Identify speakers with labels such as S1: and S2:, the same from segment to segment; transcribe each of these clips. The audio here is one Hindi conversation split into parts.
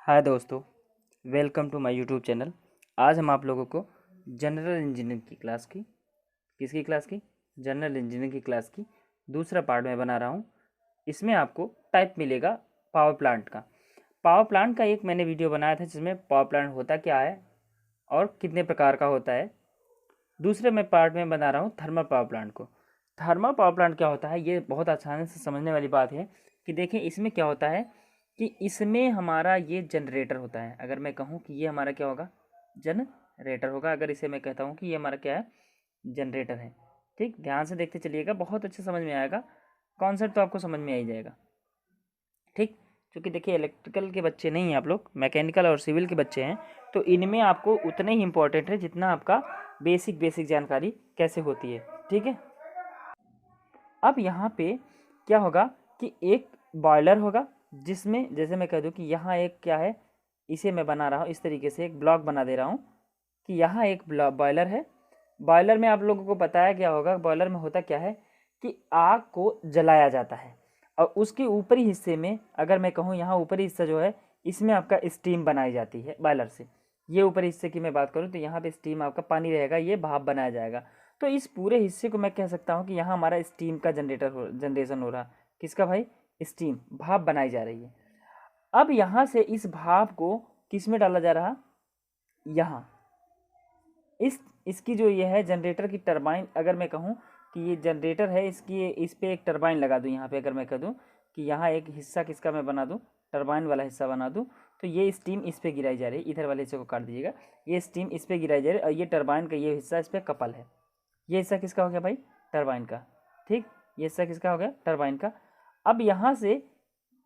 S1: हाय दोस्तों, welcome to my YouTube channel. आज हम आप लोगों को जनरल इंजीनियरिंग की क्लास की किसकी क्लास की जनरल इंजीनियरिंग की क्लास की दूसरा पार्ट में बना रहा हूँ। इसमें आपको टाइप मिलेगा पावर प्लांट का। पावर प्लांट का एक मैंने वीडियो बनाया था जिसमें पावर प्लांट होता क्या है और कितने प्रकार का होता है। दूसरे मैं पार्ट में बना रहा हूँ थर्मल पावर प्लांट को। थर्मल पावर प्लांट क्या होता है, ये बहुत आसानी से समझने वाली बात है कि देखें इसमें क्या होता है कि इसमें हमारा ये जनरेटर होता है। अगर मैं कहूँ कि ये हमारा क्या होगा, जनरेटर होगा। अगर इसे मैं कहता हूँ कि ये हमारा क्या है, जनरेटर है। ठीक, ध्यान से देखते चलिएगा, बहुत अच्छे समझ में आएगा। कॉन्सेप्ट तो आपको समझ में आ ही जाएगा। ठीक, क्योंकि देखिए इलेक्ट्रिकल के बच्चे नहीं हैं आप लोग, मैकेनिकल और सिविल के बच्चे हैं, तो इनमें आपको उतना ही इम्पोर्टेंट है जितना आपका बेसिक जानकारी कैसे होती है। ठीक है, अब यहाँ पे क्या होगा कि एक बॉयलर होगा जिसमें जैसे मैं कह दूँ कि यहाँ एक क्या है, इसे मैं बना रहा हूँ इस तरीके से, एक ब्लॉक बना दे रहा हूँ कि यहाँ एक बॉयलर है। बॉयलर में आप लोगों को बताया क्या होगा, बॉयलर में होता क्या है कि आग को जलाया जाता है और उसके ऊपरी हिस्से में अगर मैं कहूँ, यहाँ ऊपरी हिस्सा जो है इसमें आपका स्टीम बनाई जाती है बॉयलर से। ये ऊपरी हिस्से की मैं बात करूँ तो यहाँ पे स्टीम आपका पानी रहेगा, ये भाप बनाया जाएगा। तो इस पूरे हिस्से को मैं कह सकता हूँ कि यहाँ हमारा स्टीम का जनरेशन हो रहा। किसका भाई? स्टीम, भाप बनाई जा रही है। अब यहाँ से इस भाप को किस में डाला जा रहा, यहाँ इसकी जो ये है जनरेटर की टरबाइन। अगर मैं कहूँ कि ये जनरेटर है, इसकी इस पे एक टरबाइन लगा दूँ यहाँ पे, अगर मैं कह दूँ कि यहाँ एक हिस्सा किसका मैं बना दूँ, टरबाइन वाला हिस्सा बना दूँ, तो ये स्टीम इस पे गिराई जा रही है। इधर वाले हिस्से को काट दीजिएगा, ये स्टीम इस पे गिराई जा रही है और ये टरबाइन का ये हिस्सा इस पर कपल है। ये हिस्सा किसका हो गया भाई? टरबाइन का। ठीक, ये हिस्सा किसका हो गया? टरबाइन का। अब यहाँ से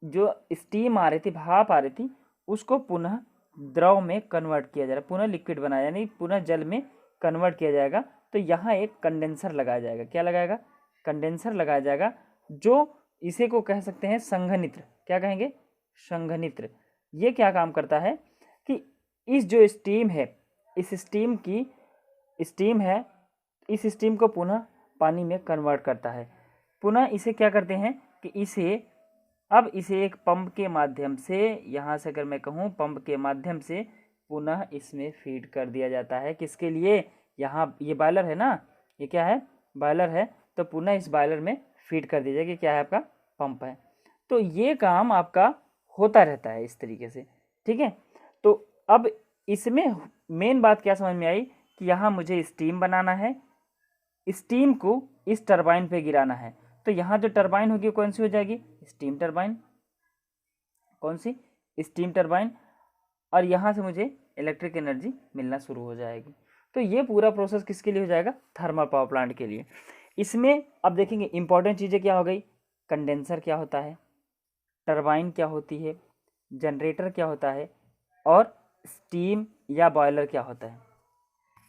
S1: जो स्टीम आ रही थी, भाप आ रही थी, उसको पुनः द्रव में कन्वर्ट किया जा रहा है, पुनः लिक्विड बनाया, यानी पुनः जल में कन्वर्ट किया जाएगा। तो यहाँ एक कंडेंसर लगाया जाएगा। क्या लगाएगा? कंडेंसर लगाया जाएगा, जो इसे को कह सकते हैं संघनित्र। क्या कहेंगे? संघनित्र। ये क्या काम करता है कि इस जो स्टीम है, इस स्टीम की स्टीम है, इस स्टीम को पुनः पानी में कन्वर्ट करता है। पुनः इसे क्या करते हैं कि इसे एक पंप के माध्यम से, यहाँ से अगर मैं कहूँ पंप के माध्यम से पुनः इसमें फीड कर दिया जाता है। किसके लिए? यहाँ ये बॉयलर है ना, ये क्या है? बॉयलर है। तो पुनः इस बॉयलर में फीड कर दिया जाएगा। क्या है? आपका पंप है। तो ये काम आपका होता रहता है इस तरीके से। ठीक है, तो अब इसमें मेन बात क्या समझ में आई कि यहाँ मुझे स्टीम बनाना है, स्टीम को इस टरबाइन पे गिराना है। तो यहाँ जो टरबाइन होगी कौन सी हो जाएगी? Steam turbine. कौन सी? Steam turbine. और यहाँ से मुझे इलेक्ट्रिक एनर्जी मिलना शुरू हो जाएगी। तो ये पूरा प्रोसेस किसके लिए हो जाएगा? थर्मल पावर प्लांट के लिए। इसमें अब देखेंगे इंपॉर्टेंट चीज़ें क्या हो गई, कंडेंसर क्या होता है, टरबाइन क्या होती है, जनरेटर क्या होता है, और स्टीम या बॉयलर क्या होता है।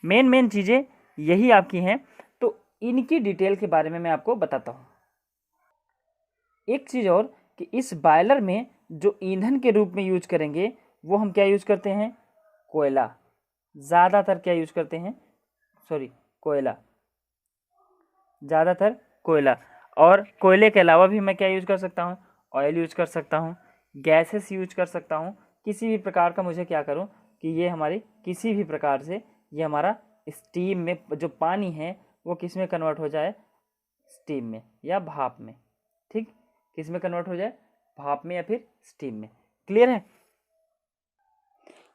S1: मेन चीज़ें यही आपकी हैं। तो इनकी डिटेल के बारे में मैं आपको बताता हूँ। एक चीज़ और कि इस बॉयलर में जो ईंधन के रूप में यूज करेंगे वो हम क्या यूज करते हैं? कोयला। ज़्यादातर क्या यूज करते हैं? कोयला। ज़्यादातर कोयला। और कोयले के अलावा भी मैं क्या यूज कर सकता हूँ? ऑयल यूज कर सकता हूँ, गैसेस यूज कर सकता हूँ। किसी भी प्रकार का मुझे क्या करूँ कि ये हमारी किसी भी प्रकार से ये हमारा स्टीम में जो पानी है वो किस में कन्वर्ट हो जाए? स्टीम में या भाप में। ठीक, किस में कन्वर्ट हो जाए? भाप में या फिर स्टीम में। क्लियर है?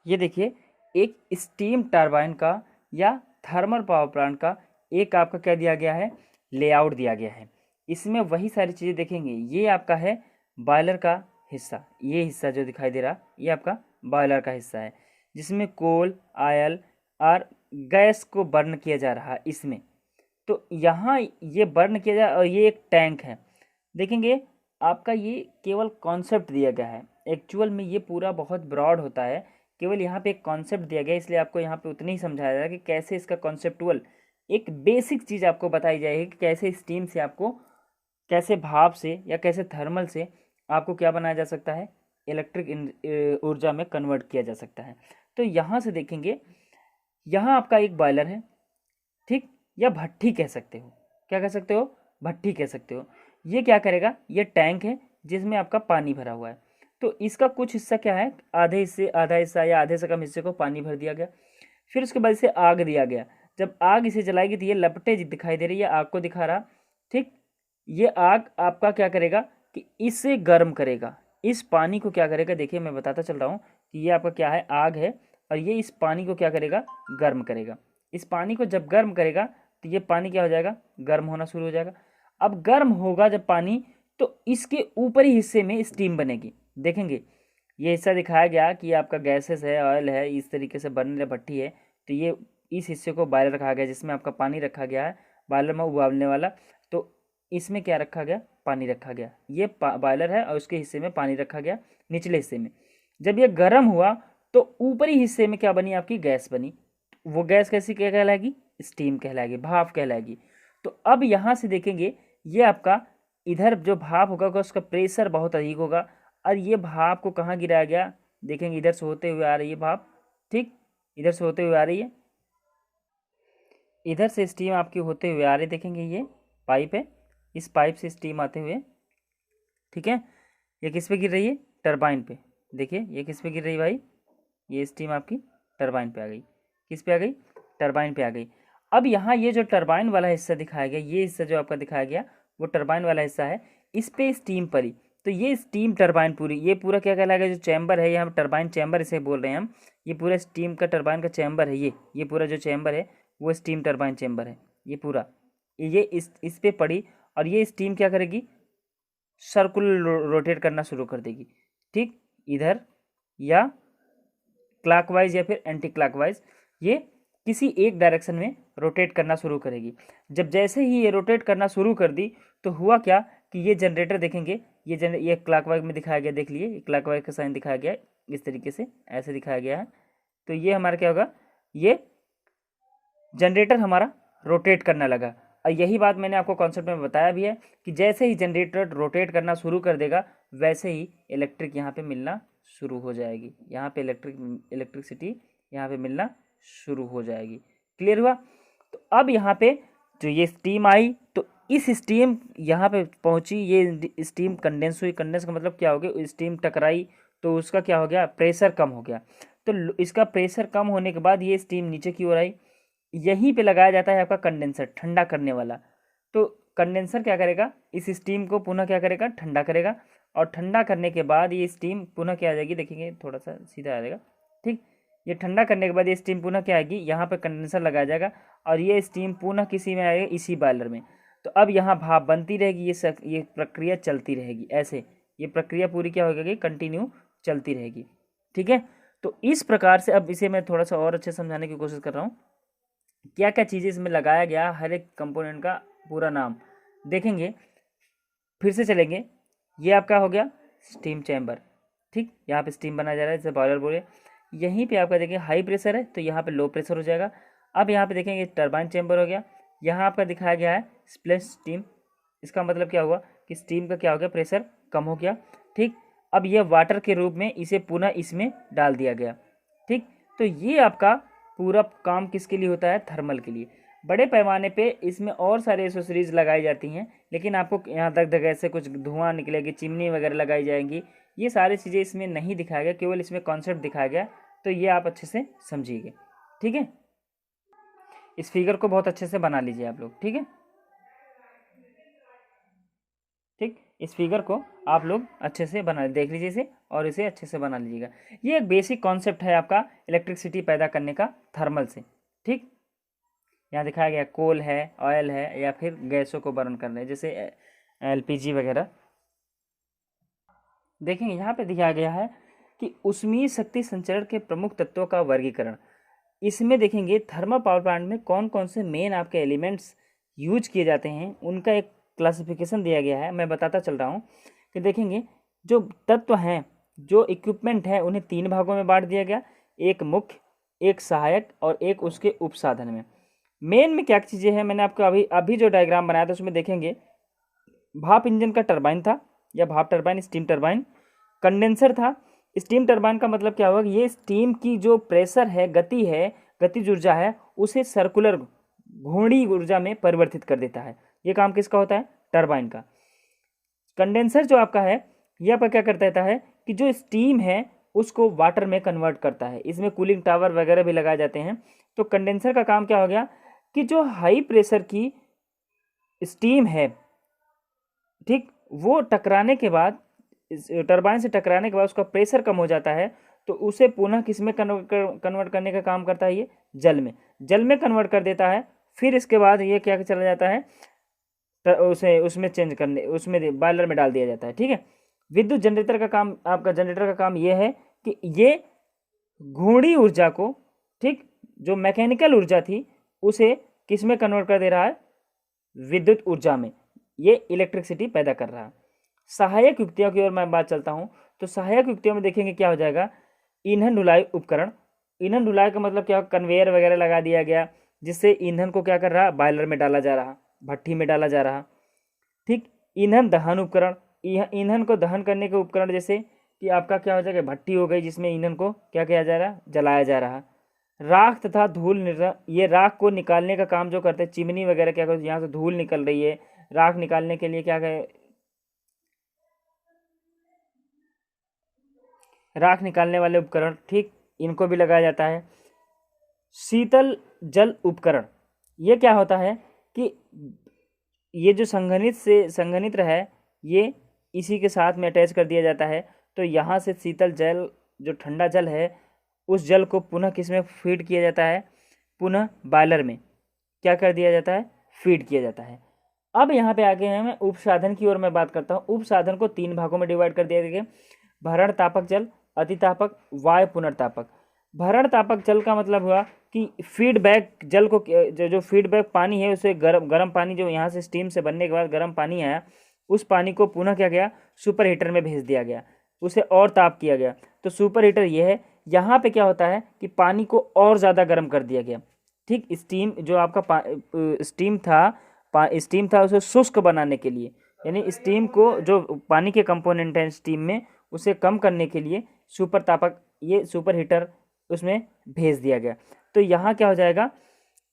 S1: ये देखिए, एक स्टीम टरबाइन का या थर्मल पावर प्लांट का एक आपका क्या दिया गया है? लेआउट दिया गया है। इसमें वही सारी चीज़ें देखेंगे। ये आपका है बॉयलर का हिस्सा, ये हिस्सा जो दिखाई दे रहा ये आपका बॉयलर का हिस्सा है, जिसमें कोल, ऑयल और गैस को बर्न किया जा रहा है इसमें। तो यहाँ ये बर्न किया जाए और ये एक टैंक है। देखेंगे आपका ये केवल कॉन्सेप्ट दिया गया है, एक्चुअल में ये पूरा बहुत ब्रॉड होता है। केवल यहाँ पे एक कॉन्सेप्ट दिया गया है, इसलिए आपको यहाँ पे उतनी ही समझाया जाएगा कि कैसे इसका कॉन्सेप्टुअल एक बेसिक चीज़ आपको बताई जाएगी कि कैसे स्टीम से आपको, कैसे भाप से या कैसे थर्मल से आपको क्या बनाया जा सकता है? इलेक्ट्रिक ऊर्जा में कन्वर्ट किया जा सकता है। तो यहाँ से देखेंगे, यहाँ आपका एक बॉयलर है, ठीक, या भट्ठी कह सकते हो। क्या कह सकते हो? भट्ठी कह सकते हो। ये क्या करेगा? ये टैंक है जिसमें आपका पानी भरा हुआ है। तो इसका कुछ हिस्सा क्या है, आधा हिस्सा या आधे से कम हिस्से को पानी भर दिया गया। फिर उसके बाद इसे आग दिया गया। जब आग इसे जलाएगी तो ये लपटें दिखाई दे रही है, आग को दिखा रहा। ठीक, ये आग आपका क्या करेगा कि इसे गर्म करेगा, इस पानी को क्या करेगा, देखिए मैं बताता चल रहा हूँ कि ये आपका क्या है, आग है, और ये इस पानी को क्या करेगा, गर्म करेगा। इस पानी को जब गर्म करेगा तो ये पानी क्या हो जाएगा, गर्म होना शुरू हो जाएगा। अब गर्म होगा जब पानी, तो इसके ऊपरी हिस्से में स्टीम बनेगी। देखेंगे ये हिस्सा दिखाया गया कि आपका गैसेस है, ऑयल है, इस तरीके से बनने भट्टी है। तो ये इस हिस्से को बॉयलर रखा गया, जिसमें आपका पानी रखा गया है, बॉयलर में उबालने वाला। तो इसमें क्या रखा गया, पानी रखा गया। ये बॉयलर है और उसके हिस्से में पानी रखा गया निचले हिस्से में। जब ये गर्म हुआ तो ऊपरी हिस्से में क्या बनी, आपकी गैस बनी। वो गैस कैसी क्या कहलाएगी, स्टीम कहलाएगी, भाप कहलाएगी। तो अब यहाँ से देखेंगे ये आपका इधर जो भाप होगा उसका प्रेशर बहुत अधिक होगा, और ये भाप को कहाँ गिराया गया, देखेंगे इधर से होते हुए आ रही है भाप। ठीक, इधर से होते हुए आ रही है, इधर से स्टीम आपकी होते हुए आ रही है। देखेंगे ये पाइप है, इस पाइप से स्टीम आते हुए, ठीक है। ये किस पे गिर रही है, टरबाइन पे। देखिए ये किस पे गिर रही है भाई, ये स्टीम आपकी टरबाइन पे आ गई। किस पे आ गई, टरबाइन पे आ गई। अब यहाँ ये जो टरबाइन वाला हिस्सा दिखाया गया, ये हिस्सा जो आपका दिखाया गया वो टरबाइन वाला हिस्सा है, इस पे स्टीम पड़ी। तो ये स्टीम टरबाइन पूरी, ये पूरा क्या कहलाएगा, जो चैम्बर है, यहाँ टरबाइन चैम्बर इसे बोल रहे हैं हम। ये पूरा स्टीम का टरबाइन का चैम्बर है, ये पूरा जो चैम्बर है वो स्टीम टरबाइन चैम्बर है। ये पूरा ये इस पे पड़ी, और ये स्टीम क्या करेगी, सर्कुलर रोटेट करना शुरू कर देगी। ठीक, इधर या क्लॉकवाइज या फिर एंटी क्लॉकवाइज, ये किसी एक डायरेक्शन में रोटेट करना शुरू करेगी। जब जैसे ही ये रोटेट करना शुरू कर दी तो हुआ क्या कि ये जनरेटर, देखेंगे ये क्लॉकवाइज में दिखाया गया, देख लिए क्लॉकवाइज का साइन दिखाया गया, इस तरीके से ऐसे दिखाया गया है। तो ये हमारा क्या होगा, ये जनरेटर हमारा रोटेट करने लगा। और यही बात मैंने आपको कॉन्सेप्ट में बताया भी है कि जैसे ही जनरेटर रोटेट करना शुरू कर देगा वैसे ही इलेक्ट्रिक यहाँ पे मिलना शुरू हो जाएगी, यहाँ पे इलेक्ट्रिसिटी यहाँ पे मिलना शुरू हो जाएगी। क्लियर हुआ। तो अब यहाँ पे जो ये स्टीम आई, तो इस स्टीम यहाँ पे पहुँची, ये स्टीम कंडेंस हुई। कंडेंस का मतलब क्या हो गया, स्टीम टकराई तो उसका क्या हो गया, प्रेशर कम हो गया। तो इसका प्रेशर कम होने के बाद ये स्टीम नीचे की ओर आई। यहीं पे लगाया जाता है आपका कंडेंसर, ठंडा करने वाला। तो कंडेंसर क्या करेगा, इस स्टीम को पुनः क्या करेगा, ठंडा करेगा। और ठंडा करने के बाद ये स्टीम पुनः क्या आ जाएगी, देखेंगे थोड़ा सा सीधा आ जाएगा। ठीक, ये ठंडा करने के बाद ये स्टीम पुनः क्या आएगी, यहाँ पे कंडेंसर लगाया जाएगा, और ये स्टीम पुनः किसी में आएगा, इसी बॉयलर में। तो अब यहाँ भाप बनती रहेगी, ये प्रक्रिया चलती रहेगी। ऐसे ये प्रक्रिया पूरी क्या होगी, कंटिन्यू चलती रहेगी। ठीक है। तो इस प्रकार से, अब इसे मैं थोड़ा सा और अच्छे समझाने की कोशिश कर रहा हूँ, क्या क्या चीज़ें इसमें लगाया गया, हर एक कंपोनेंट का पूरा नाम देखेंगे। फिर से चलेंगे, ये आपका हो गया स्टीम चैम्बर। ठीक, यहाँ पे स्टीम बनाया जा रहा है, जैसे बॉयलर बोले। यहीं पे आपका देखिए हाई प्रेशर है तो यहाँ पे लो प्रेशर हो जाएगा। अब यहाँ पे देखेंगे टरबाइन चैम्बर हो गया। यहाँ आपका दिखाया गया है स्प्लिट स्टीम। इसका मतलब क्या हुआ कि स्टीम का क्या हो गया, प्रेशर कम हो गया। ठीक, अब ये वाटर के रूप में इसे पुनः इसमें डाल दिया गया। ठीक, तो ये आपका पूरा काम किसके लिए होता है, थर्मल के लिए। बड़े पैमाने पे इसमें और सारे एसेसरीज लगाई जाती हैं, लेकिन आपको यहाँ तक जगह से कुछ धुआं निकलेगी, चिमनी वगैरह लगाई जाएंगी, ये सारी चीज़ें इसमें नहीं दिखाया गया, केवल इसमें कॉन्सेप्ट दिखाया गया। तो ये आप अच्छे से समझिएगा। ठीक है, इस फिगर को बहुत अच्छे से बना लीजिए आप लोग। ठीक है, ठीक, इस फिगर को आप लोग अच्छे से बना देख लीजिए इसे, और इसे अच्छे से बना लीजिएगा। ये एक बेसिक कॉन्सेप्ट है आपका इलेक्ट्रिसिटी पैदा करने का थर्मल से। ठीक, यहाँ दिखाया गया कोल है, ऑयल है, या फिर गैसों को बर्न कर रहे हैं, जैसे एलपीजी वगैरह। देखेंगे यहाँ पे दिखाया गया है कि ऊष्मीय शक्ति संचरण के प्रमुख तत्वों का वर्गीकरण। इसमें देखेंगे थर्मल पावर प्लांट में कौन कौन से मेन आपके एलिमेंट्स यूज किए जाते हैं, उनका एक क्लासिफिकेशन दिया गया है। मैं बताता चल रहा हूँ कि देखेंगे जो तत्व हैं, जो इक्विपमेंट हैं, उन्हें 3 भागों में बांट दिया गया, एक मुख्य, एक सहायक और एक उसके उपसाधन में। मेन में क्या चीज़ें हैं, मैंने आपको अभी जो डायग्राम बनाया था उसमें देखेंगे भाप इंजन का टरबाइन था, या भाप टरबाइन, स्टीम टरबाइन। कंडेंसर था। स्टीम टरबाइन का मतलब क्या होगा, ये स्टीम की जो प्रेशर है, गति है, गतिज ऊर्जा है, उसे सर्कुलर घूर्णी ऊर्जा में परिवर्तित कर देता है। ये काम किसका होता है, टरबाइन का। कंडेंसर जो आपका है, ये आपका क्या कर देता है कि जो स्टीम है उसको वाटर में कन्वर्ट करता है। इसमें कूलिंग टावर वगैरह भी लगाए जाते हैं। तो कंडेंसर का काम क्या हो गया कि जो हाई प्रेशर की स्टीम है, ठीक, वो टकराने के बाद, टरबाइन से टकराने के बाद उसका प्रेशर कम हो जाता है, तो उसे पुनः किस में कन्वर्ट करने का काम करता है, ये जल में कन्वर्ट कर देता है। फिर इसके बाद ये क्या चला जाता है, उसे उसमें चेंज करने, उसमें बॉयलर में डाल दिया जाता है। ठीक है, विद्युत जनरेटर का काम, आपका जनरेटर का काम ये है कि ये घूर्णी ऊर्जा को, ठीक, जो मैकेनिकल ऊर्जा थी उसे किस में कन्वर्ट कर दे रहा है, विद्युत ऊर्जा में, ये इलेक्ट्रिसिटी पैदा कर रहा है। सहायक युक्तियों की ओर मैं बात चलता हूँ, तो सहायक युक्तियों में देखेंगे क्या हो जाएगा, ईंधन ढुलाई उपकरण। ईंधन ढुलाई का मतलब क्या, कन्वेयर वगैरह लगा दिया गया, जिससे ईंधन को क्या कर रहा, बॉयलर में डाला जा रहा, भट्टी में डाला जा रहा। ठीक, ईंधन दहन उपकरण, ईंधन को दहन करने के उपकरण, जैसे कि आपका क्या हो जाएगा, भट्टी हो गई जिसमें ईंधन को क्या किया जा रहा, जलाया जा रहा। राख तथा धूल ये राख को निकालने का काम जो करते हैं, चिमनी वगैरह क्या करते हैं, यहाँ से धूल निकल रही है, राख निकालने के लिए क्या करें, राख निकालने वाले उपकरण, ठीक, इनको भी लगाया जाता है। शीतल जल उपकरण, ये क्या होता है कि ये जो संघनित्र है, ये इसी के साथ में अटैच कर दिया जाता है। तो यहाँ से शीतल जल, जो ठंडा जल है, उस जल को पुनः किस में फीड किया जाता है, पुनः बॉयलर में क्या कर दिया जाता है, फीड किया जाता है। अब यहाँ पे आगे हैं, मैं उपसाधन की ओर मैं बात करता हूँ। उपसाधन को 3 भागों में डिवाइड कर दिया गया, भरण तापक जल, अतितापक, वायु पुनर्तापक। भरण तापक जल का मतलब हुआ कि फीडबैक जल को, जो फीडबैक पानी है उसे गर्म पानी, जो यहाँ से स्टीम से बनने के बाद गर्म पानी आया, उस पानी को पुनः क्या गया, सुपर हीटर में भेज दिया गया, उसे और ताप किया गया। तो सुपर हीटर ये है। यहाँ पे क्या होता है कि पानी को और ज़्यादा गर्म कर दिया गया। ठीक, स्टीम जो आपका स्टीम था उसे शुष्क बनाने के लिए, यानी स्टीम को, जो पानी के कंपोनेंट हैं स्टीम में, उसे कम करने के लिए सुपर तापक, ये सुपर हीटर उसमें भेज दिया गया। तो यहाँ क्या हो जाएगा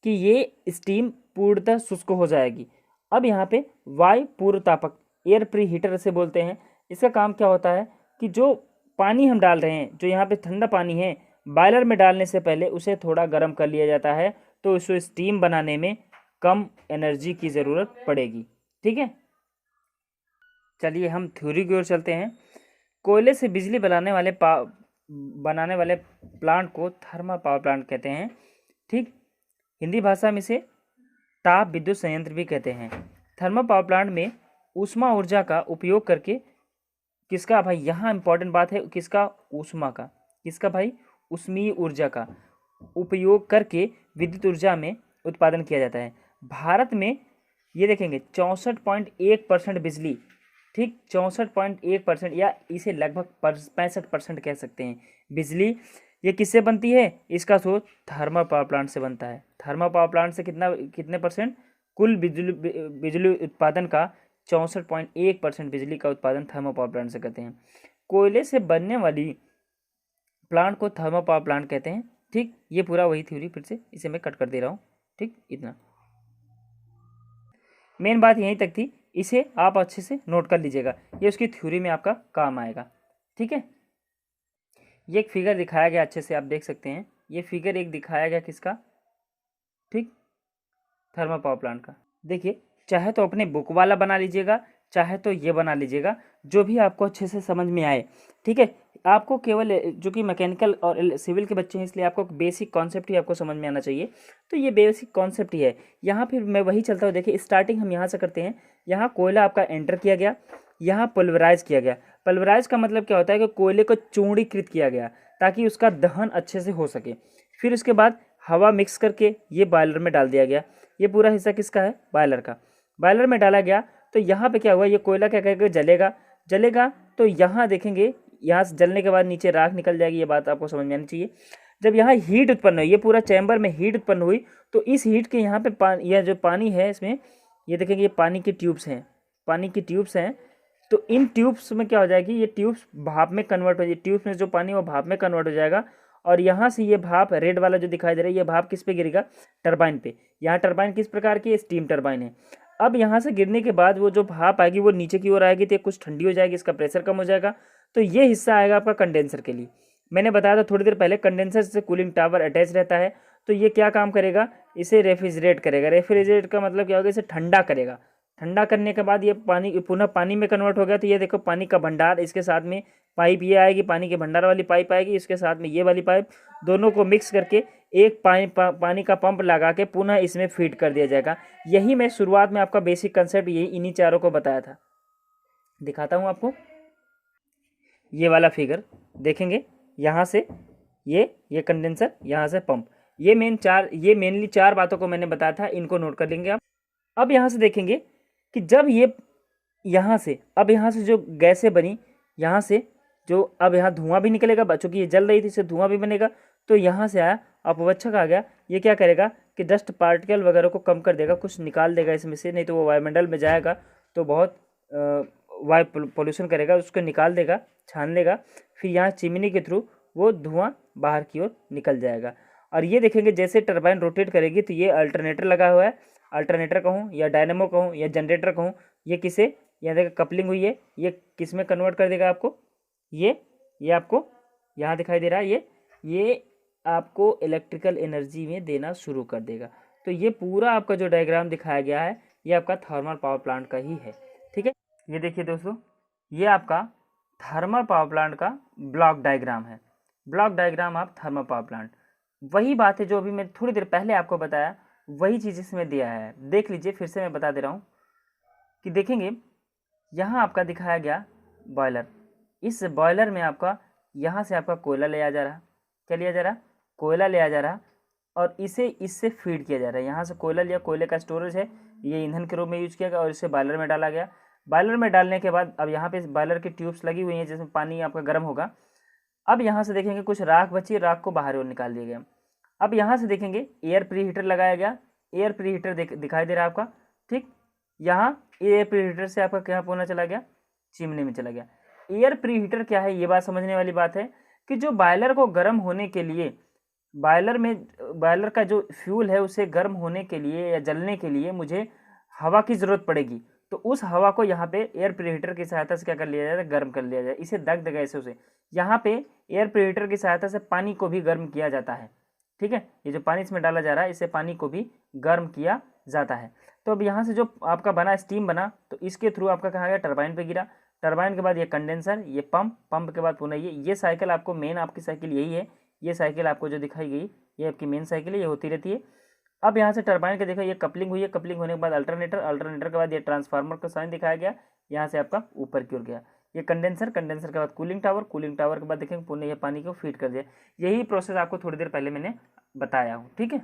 S1: कि ये स्टीम पूर्णतः शुष्क हो जाएगी। अब यहाँ पे वायु पूर्व तापक, एयर प्री हीटर से बोलते हैं। इसका काम क्या होता है कि जो पानी हम डाल रहे हैं, जो यहाँ पे ठंडा पानी है, बॉयलर में डालने से पहले उसे थोड़ा गर्म कर लिया जाता है, तो उसे स्टीम बनाने में कम एनर्जी की ज़रूरत पड़ेगी। ठीक है, चलिए हम थ्योरी की ओर चलते हैं। कोयले से बिजली बनाने वाले प्लांट को थर्मल पावर प्लांट कहते हैं। ठीक, हिंदी भाषा में इसे ताप विद्युत संयंत्र भी कहते हैं। थर्मल पावर प्लांट में ऊष्मा ऊर्जा का उपयोग करके, किसका भाई, यहाँ इंपॉर्टेंट बात है, किसका, ऊष्मा का, किसका भाई, ऊष्मीय ऊर्जा का उपयोग करके विद्युत ऊर्जा में उत्पादन किया जाता है। भारत में ये देखेंगे 64.1% बिजली, ठीक, 64.1%, या इसे लगभग 65% कह सकते हैं, बिजली ये किससे बनती है, इसका स्रोत थर्मल पावर प्लांट से बनता है। थर्मल पावर प्लांट से कितने परसेंट, कुल बिजली उत्पादन का 64.1% बिजली का उत्पादन थर्मल पावर प्लांट से करते हैं। कोयले से बनने वाली प्लांट को थर्मल पावर प्लांट कहते हैं। ठीक, ये पूरा वही थ्योरी, फिर से इसे मैं कट कर दे रहा हूँ। ठीक, इतना मेन बात यहीं तक थी, इसे आप अच्छे से नोट कर लीजिएगा, ये उसकी थ्योरी में आपका काम आएगा। ठीक है, ये एक फिगर दिखाया गया, अच्छे से आप देख सकते हैं, ये फिगर एक दिखाया गया किसका, ठीक, थर्मल पावर प्लांट का। देखिए, चाहे तो अपने बुक वाला बना लीजिएगा, चाहे तो ये बना लीजिएगा, जो भी आपको अच्छे से समझ में आए। ठीक है, आपको केवल, जो कि मैकेनिकल और सिविल के बच्चे हैं, इसलिए आपको बेसिक कॉन्सेप्ट ही आपको समझ में आना चाहिए। तो ये बेसिक कॉन्सेप्ट ही है। यहाँ फिर मैं वही चलता हूँ। देखिए, स्टार्टिंग हम यहाँ से करते हैं। यहाँ कोयला आपका एंटर किया गया, यहाँ पल्वराइज किया गया। पल्वराइज का मतलब क्या होता है कि कोयले को चूर्णीकृत किया गया ताकि उसका दहन अच्छे से हो सके। फिर उसके बाद हवा मिक्स करके ये बॉयलर में डाल दिया गया। ये पूरा हिस्सा किसका है, बॉयलर का। बॉयलर में डाला गया तो यहाँ पे क्या हुआ, ये कोयला क्या करेगा, जलेगा। तो यहाँ देखेंगे, यहाँ से जलने के बाद नीचे राख निकल जाएगी। ये बात आपको समझ में आनी चाहिए। जब यहाँ हीट उत्पन्न हुई, ये पूरा चैम्बर में हीट उत्पन्न हुई, तो इस हीट के यहाँ पे यह जो पानी है इसमें, ये देखेंगे, ये पानी की ट्यूब्स हैं। तो इन ट्यूब्स में क्या हो जाएगी, ये ट्यूब्स भाप में कन्वर्ट हो जाएगी। ट्यूब्स में जो पानी वो भाप में कन्वर्ट हो जाएगा, और यहाँ से ये भाप, रेड वाला जो दिखाई दे रहा है, ये भाप किस पे गिरेगा, टरबाइन पे। यहाँ टरबाइन किस प्रकार की, स्टीम टरबाइन है। अब यहाँ से गिरने के बाद वो जो भाप आएगी वो नीचे की ओर आएगी, तो कुछ ठंडी हो जाएगी, इसका प्रेशर कम हो जाएगा, तो ये हिस्सा आएगा आपका कंडेंसर के लिए। मैंने बताया था थोड़ी देर पहले, कंडेंसर से कूलिंग टावर अटैच रहता है, तो ये क्या काम करेगा, इसे रेफ्रिजरेट करेगा। रेफ्रिजरेट का मतलब क्या होगा, इसे ठंडा करेगा। ठंडा करने के बाद ये पानी पुनः पानी में कन्वर्ट हो गया, तो ये देखो पानी का भंडार, इसके साथ में पाइप ये आएगी, पानी के भंडार वाली पाइप आएगी, इसके साथ में ये वाली पाइप, दोनों को मिक्स करके एक पानी का पंप लगा के पुनः इसमें फीड कर दिया जाएगा। यही मैं शुरुआत में आपका बेसिक कंसेप्ट यही इन्हीं चारों को बताया था। दिखाता हूँ आपको ये वाला फिगर, देखेंगे यहाँ से ये कंडेंसर, यहाँ से पंप, ये मेनली चार बातों को मैंने बताया था, इनको नोट कर लेंगे आप। अब यहाँ से देखेंगे कि जब ये यहाँ से जो गैसें बनी, यहाँ से जो अब यहाँ धुआं भी निकलेगा, चूँकि ये जल रही थी इससे धुआं भी बनेगा, तो यहाँ से आया अपवच्छक आ गया, ये क्या करेगा कि डस्ट पार्टिकल वगैरह को कम कर देगा, कुछ निकाल देगा इसमें से, नहीं तो वो वायुमंडल में जाएगा तो बहुत वायु पोल्यूशन करेगा, उसको निकाल देगा, छान लेगा, फिर यहाँ चिमनी के थ्रू वो धुआं बाहर की ओर निकल जाएगा। और ये देखेंगे जैसे टरबाइन रोटेट करेगी तो ये अल्टरनेटर लगा हुआ है, अल्टरनेटर कहूँ या डायनेमो कहूँ या जनरेटर कहूँ, ये किसे, यहाँ देखा कपलिंग हुई है, ये किस में कन्वर्ट कर देगा आपको, ये आपको यहाँ दिखाई दे रहा है, ये आपको इलेक्ट्रिकल एनर्जी में देना शुरू कर देगा। तो ये पूरा आपका जो डायग्राम दिखाया गया है ये आपका थर्मल पावर प्लांट का ही है। ठीक है, ये देखिए दोस्तों, ये आपका थर्मल पावर प्लांट का ब्लॉक डायग्राम है। Block diagram of thermal power plant, वही बात है जो अभी मैं थोड़ी देर पहले आपको बताया, वही चीज़ इसमें दिया है। देख लीजिए, फिर से मैं बता दे रहा हूँ कि देखेंगे यहाँ आपका दिखाया गया बॉयलर, इस बॉयलर में आपका यहाँ से आपका कोयला ले आ जा रहा, क्या लिया जा रहा, कोयला ले आ जा रहा, और इसे इससे फीड किया जा रहा है। यहाँ से कोयला लिया, कोयले का स्टोरेज है, ये ईंधन के रूप में यूज किया गया और इसे बॉयलर में डाला गया। बॉयलर में डालने के बाद अब यहाँ पे बॉयलर की ट्यूब्स लगी हुई हैं जिसमें पानी आपका गर्म होगा। अब यहाँ से देखेंगे कुछ राख बची, राख को बाहर ओर निकाल दिया गया। अब यहाँ से देखेंगे एयर प्री हीटर लगाया गया, एयर प्री हीटर दिखाई दे रहा है आपका, ठीक। यहाँ एयर प्री हीटर से आपका क्या होना चला गया, चिमनी में चला गया। एयर प्री हीटर क्या है, ये बात समझने वाली बात है कि जो बॉयलर को गर्म होने के लिए, बॉयलर का जो फ्यूल है उसे गर्म होने के लिए या जलने के लिए मुझे हवा की ज़रूरत पड़ेगी, तो उस हवा को यहाँ पे एयर प्रीहीटर की सहायता से क्या कर लिया जाए, गर्म कर लिया जाए। इसे दग्ध गैसों से, यहाँ पे एयर प्रीहीटर की सहायता से पानी को भी गर्म किया जाता है। ठीक है, ये जो पानी इसमें डाला जा रहा है इससे पानी को भी गर्म किया जाता है। तो अब यहाँ से जो आपका बना स्टीम बना, तो इसके थ्रू आपका कहाँ गया, टरबाइन पे गिरा, टरबाइन के बाद ये कंडेंसर, ये पंप के बाद पुनः ये साइकिल आपको मेन आपकी साइकिल यही है। ये साइकिल आपको जो दिखाई गई ये आपकी मेन साइकिल है, ये होती रहती है। अब यहाँ से टरबाइन के देखो ये कपलिंग हुई है, कपलिंग होने के बाद अल्टरनेटर के बाद ये ट्रांसफार्मर का साइन दिखाया गया, यहाँ से आपका ऊपर की ओर गया। ये कंडेंसर के बाद कूलिंग टावर के बाद देखेंगे पुनः ये पानी को फीड कर दिया। यही प्रोसेस आपको थोड़ी देर पहले मैंने बताया हूँ। ठीक है।